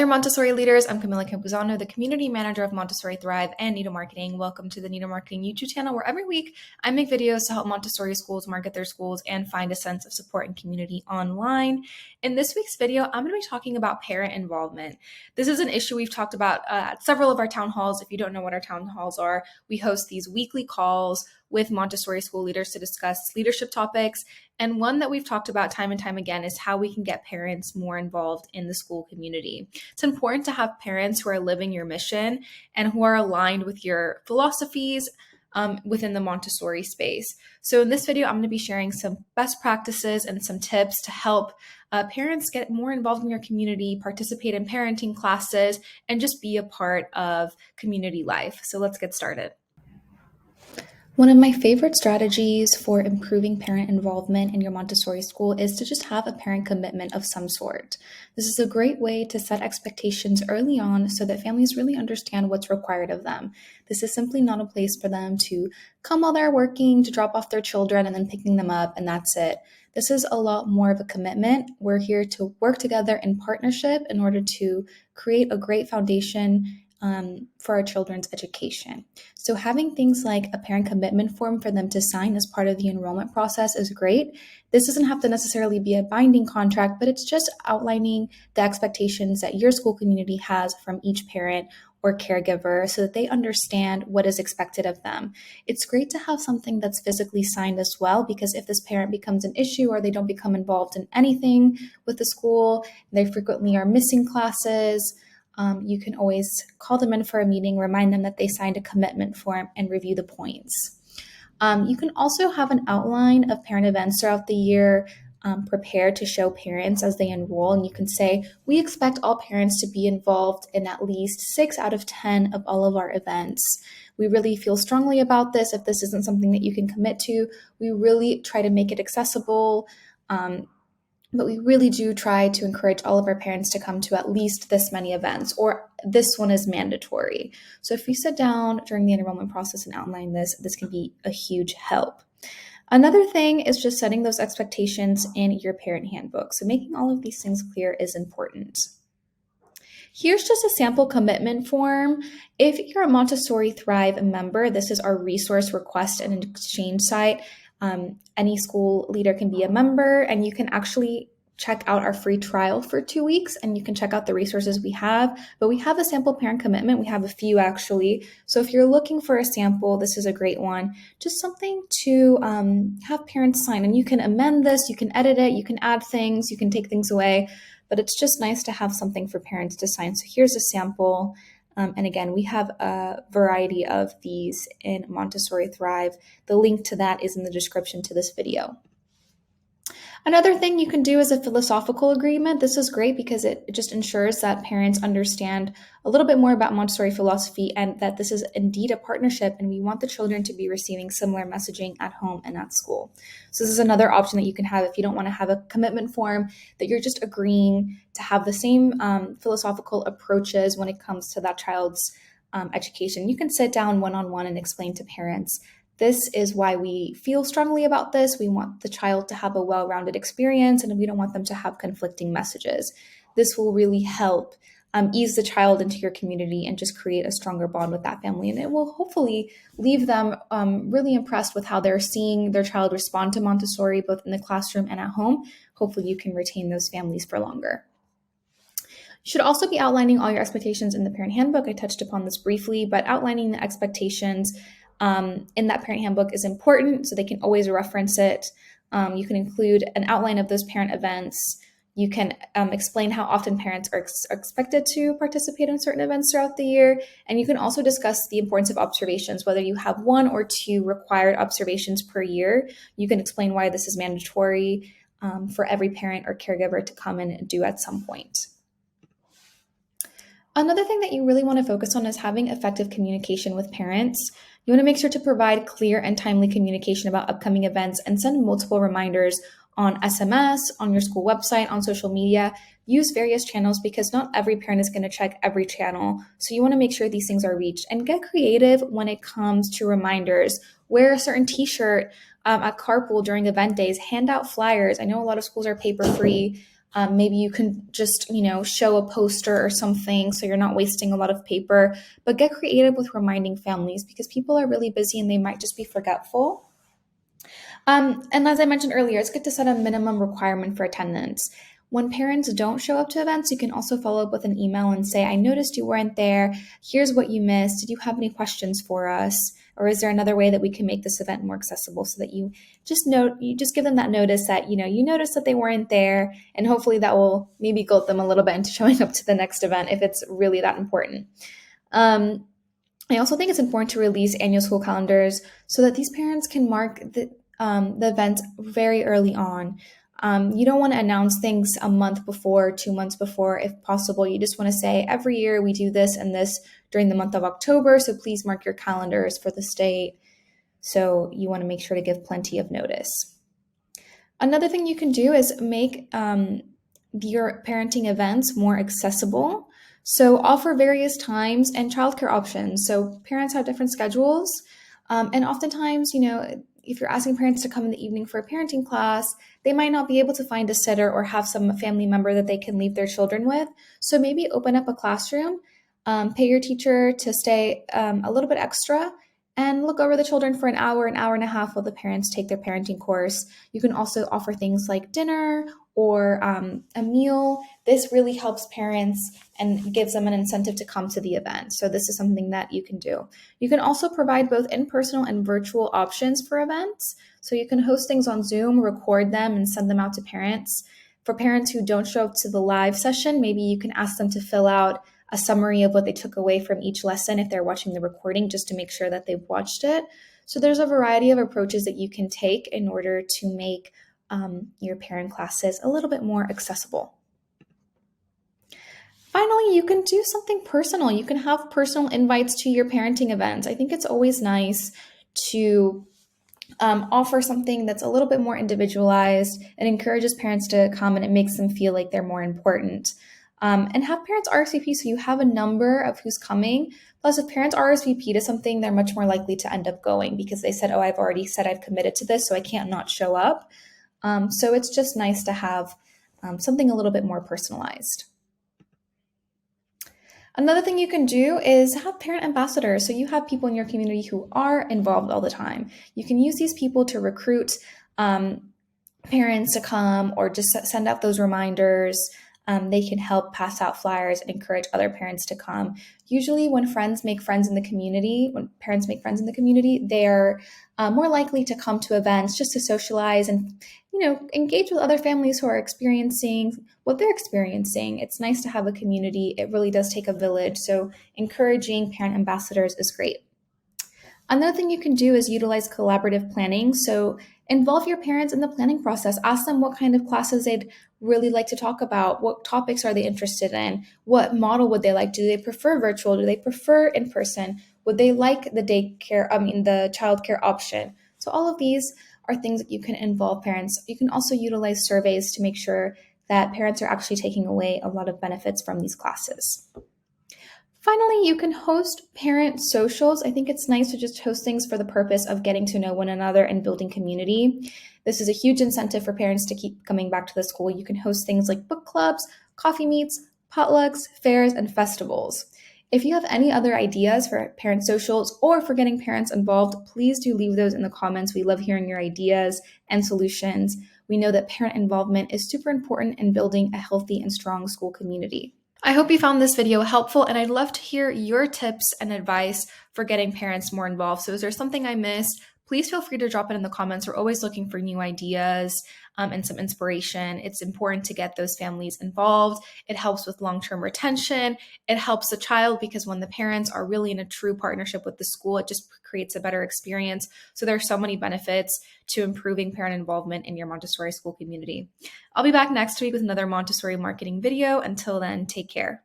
Montessori leaders. I'm Camila Campuzano, the community manager of Montessori Thrive and Nido Marketing. Welcome to the Nido Marketing YouTube channel, where every week I make videos to help Montessori schools market their schools and find a sense of support and community online. In this week's video, I'm going to be talking about parent involvement. This is an issue we've talked about at several of our town halls. If you don't know what our town halls are, we host these weekly calls with Montessori school leaders to discuss leadership topics. And one that we've talked about time and time again is how we can get parents more involved in the school community. It's important to have parents who are living your mission and who are aligned with your philosophies within the Montessori space. So in this video, I'm going to be sharing some best practices and some tips to help parents get more involved in your community, participate in parenting classes, and just be a part of community life. So let's get started. One of my favorite strategies for improving parent involvement in your Montessori school is to just have a parent commitment of some sort. This is a great way to set expectations early on so that families really understand what's required of them. This is simply not a place for them to come while they're working, to drop off their children and then picking them up, and that's it. This is a lot more of a commitment. We're here to work together in partnership in order to create a great foundation for our children's education. So having things like a parent commitment form for them to sign as part of the enrollment process is great. This doesn't have to necessarily be a binding contract, but it's just outlining the expectations that your school community has from each parent or caregiver so that they understand what is expected of them. It's great to have something that's physically signed as well, because if this parent becomes an issue or they don't become involved in anything with the school, they frequently are missing classes, you can always call them in for a meeting, remind them that they signed a commitment form, and review the points. You can also have an outline of parent events throughout the year prepared to show parents as they enroll. And you can say, we expect all parents to be involved in at least 6 out of 10 of all of our events. We really feel strongly about this. If this isn't something that you can commit to, we really try to make it accessible. But we really do try to encourage all of our parents to come to at least this many events, or this one is mandatory. So if you sit down during the enrollment process and outline this, this can be a huge help. Another thing is just setting those expectations in your parent handbook. So making all of these things clear is important. Here's just a sample commitment form. If you're a Montessori Thrive member, this is our resource request and exchange site. Any school leader can be a member, and you can actually check out our free trial for 2 weeks, and you can check out the resources we have. But we have a sample parent commitment. We have a few actually. So if you're looking for a sample, this is a great one. Just something to have parents sign, and you can amend this, you can edit it, you can add things, you can take things away, but it's just nice to have something for parents to sign. So here's a sample. And again, we have a variety of these in Montessori Thrive. The link to that is in the description to this video. Another thing you can do is a philosophical agreement. This is great because it just ensures that parents understand a little bit more about Montessori philosophy and that this is indeed a partnership, and we want the children to be receiving similar messaging at home and at school. So this is another option that you can have if you don't want to have a commitment form, that you're just agreeing to have the same philosophical approaches when it comes to that child's education. You can sit down one-on-one and explain to parents, this is why we feel strongly about this. We want the child to have a well-rounded experience, and we don't want them to have conflicting messages. This will really help ease the child into your community and just create a stronger bond with that family. And it will hopefully leave them really impressed with how they're seeing their child respond to Montessori, both in the classroom and at home. Hopefully you can retain those families for longer. You should also be outlining all your expectations in the parent handbook. I touched upon this briefly, but outlining the expectations in that parent handbook is important, so they can always reference it. You can include an outline of those parent events. You can explain how often parents are expected to participate in certain events throughout the year. And you can also discuss the importance of observations, whether you have 1 or 2 required observations per year. You can explain why this is mandatory for every parent or caregiver to come in and do at some point. Another thing that you really want to focus on is having effective communication with parents. You want to make sure to provide clear and timely communication about upcoming events and send multiple reminders on SMS, on your school website, on social media. Use various channels because not every parent is going to check every channel. So you want to make sure these things are reached, and get creative when it comes to reminders. Wear a certain t-shirt at carpool during event days, hand out flyers. I know a lot of schools are paper free. Maybe you can just, show a poster or something so you're not wasting a lot of paper, but get creative with reminding families because people are really busy and they might just be forgetful. And as I mentioned earlier, it's good to set a minimum requirement for attendance. When parents don't show up to events, you can also follow up with an email and say, I noticed you weren't there. Here's what you missed. Did you have any questions for us? Or is there another way that we can make this event more accessible so that you just give them that notice that, you noticed that they weren't there, and hopefully that will maybe guilt them a little bit into showing up to the next event if it's really that important. I also think it's important to release annual school calendars so that these parents can mark the event very early on. You don't want to announce things a month before, 2 months before, if possible. You just want to say, every year we do this and this during the month of October, so please mark your calendars for this date. So you want to make sure to give plenty of notice. Another thing you can do is make your parenting events more accessible. So offer various times and childcare options. So parents have different schedules. And oftentimes, if you're asking parents to come in the evening for a parenting class, they might not be able to find a sitter or have some family member that they can leave their children with. So maybe open up a classroom, pay your teacher to stay a little bit extra, and look over the children for an hour and a half while the parents take their parenting course. You can also offer things like dinner or a meal. This really helps parents and gives them an incentive to come to the event. So this is something that you can do. You can also provide both in-person and virtual options for events. So you can host things on Zoom, record them, and send them out to parents. For parents who don't show up to the live session, maybe you can ask them to fill out a summary of what they took away from each lesson if they're watching the recording, just to make sure that they've watched it. So there's a variety of approaches that you can take in order to make your parent classes a little bit more accessible. Finally, you can do something personal. You can have personal invites to your parenting events. I think it's always nice to offer something that's a little bit more individualized. It encourages parents to come and it makes them feel like they're more important. And have parents RSVP so you have a number of who's coming. Plus, if parents RSVP to something, they're much more likely to end up going because they said, I've already said I've committed to this, so I can't not show up. So it's just nice to have something a little bit more personalized. Another thing you can do is have parent ambassadors. So you have people in your community who are involved all the time. You can use these people to recruit parents to come or just send out those reminders. They can help pass out flyers and encourage other parents to come. Usually when parents make friends in the community, they're more likely to come to events just to socialize and, engage with other families who are experiencing what they're experiencing. It's nice to have a community. It really does take a village. So encouraging parent ambassadors is great. Another thing you can do is utilize collaborative planning. So involve your parents in the planning process. Ask them what kind of classes they'd really like to talk about. What topics are they interested in? What model would they like? Do they prefer virtual? Do they prefer in person? Would they like the the childcare option? So all of these are things that you can involve parents. You can also utilize surveys to make sure that parents are actually taking away a lot of benefits from these classes. Finally, you can host parent socials. I think it's nice to just host things for the purpose of getting to know one another and building community. This is a huge incentive for parents to keep coming back to the school. You can host things like book clubs, coffee meets, potlucks, fairs, and festivals. If you have any other ideas for parent socials or for getting parents involved, please do leave those in the comments. We love hearing your ideas and solutions. We know that parent involvement is super important in building a healthy and strong school community. I hope you found this video helpful, and I'd love to hear your tips and advice for getting parents more involved. So is there something I missed? Please feel free to drop it in the comments. We're always looking for new ideas and some inspiration. It's important to get those families involved. It helps with long-term retention. It helps the child because when the parents are really in a true partnership with the school, it just creates a better experience. So there are so many benefits to improving parent involvement in your Montessori school community. I'll be back next week with another Montessori marketing video. Until then, take care.